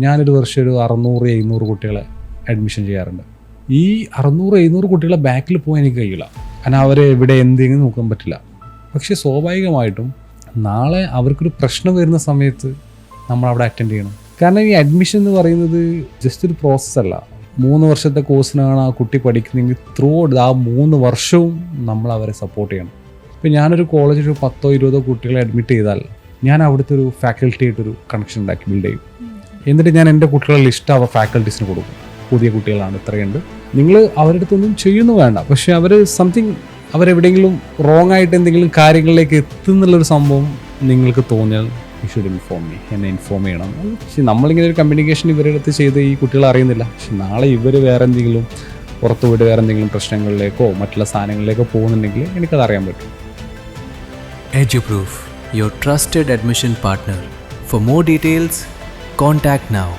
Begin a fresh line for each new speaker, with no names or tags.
ഞാനൊരു വർഷം ഒരു 600-700 കുട്ടികളെ അഡ്മിഷൻ ചെയ്യാറുണ്ട്. ഈ 600-700 കുട്ടികളെ ബാക്കിൽ പോകാൻ എനിക്ക് കഴിയില്ല. കാരണം അവരെ എവിടെ എന്തെങ്കിലും നോക്കാൻ പറ്റില്ല. പക്ഷേ സ്വാഭാവികമായിട്ടും നാളെ അവർക്കൊരു പ്രശ്നം വരുന്ന സമയത്ത് നമ്മളവിടെ അറ്റൻഡ് ചെയ്യണം. കാരണം ഈ അഡ്മിഷൻ എന്ന് പറയുന്നത് ജസ്റ്റ് ഒരു പ്രോസസ്സല്ല. 3 വർഷത്തെ കോഴ്സിനാണ് ആ കുട്ടി പഠിക്കുന്നതെങ്കിൽ ത്രൂ ഔട്ട് ആ 3 വർഷവും നമ്മൾ അവരെ സപ്പോർട്ട് ചെയ്യണം. ഇപ്പോൾ ഞാനൊരു കോളേജിൽ ഒരു 10-20 കുട്ടികളെ അഡ്മിറ്റ് ചെയ്താൽ ഞാൻ അവിടുത്തെ ഒരു ഫാക്കൽറ്റിയായിട്ടൊരു കണക്ഷൻ ഉണ്ടാക്കി ബിൽഡ് ചെയ്യും. എന്നിട്ട് ഞാൻ എൻ്റെ കുട്ടികളുടെ ലിസ്റ്റ് അവർ ഫാക്കൽറ്റീസിന് കൊടുക്കും. പുതിയ കുട്ടികളാണ്, ഇത്രയുണ്ട്, നിങ്ങൾ അവരുടെ അടുത്തൊന്നും ചെയ്യുന്നു വേണ്ട, പക്ഷേ അവർ സംതിങ് അവരെവിടെയെങ്കിലും റോങ് ആയിട്ട് എന്തെങ്കിലും കാര്യങ്ങളിലേക്ക് എത്തുന്നുള്ളൊരു സംഭവം നിങ്ങൾക്ക് തോന്നിയാൽ യു ഷുഡ് ഇൻഫോം മീ, എന്നെ ഇൻഫോം ചെയ്യണം. പക്ഷേ നമ്മളിങ്ങനെ ഒരു കമ്മ്യൂണിക്കേഷൻ ഇവരുടെ അടുത്ത് ചെയ്ത് ഈ കുട്ടികൾ അറിയുന്നില്ല. പക്ഷെ നാളെ ഇവർ വേറെ എന്തെങ്കിലും പുറത്തു പോയിട്ട് വേറെ എന്തെങ്കിലും പ്രശ്നങ്ങളിലേക്കോ മറ്റുള്ള സാധനങ്ങളിലേക്കോ പോകുന്നുണ്ടെങ്കിൽ എനിക്കത് അറിയാൻ പറ്റും.
EduProof, your trusted admission partner. For more details, contact now.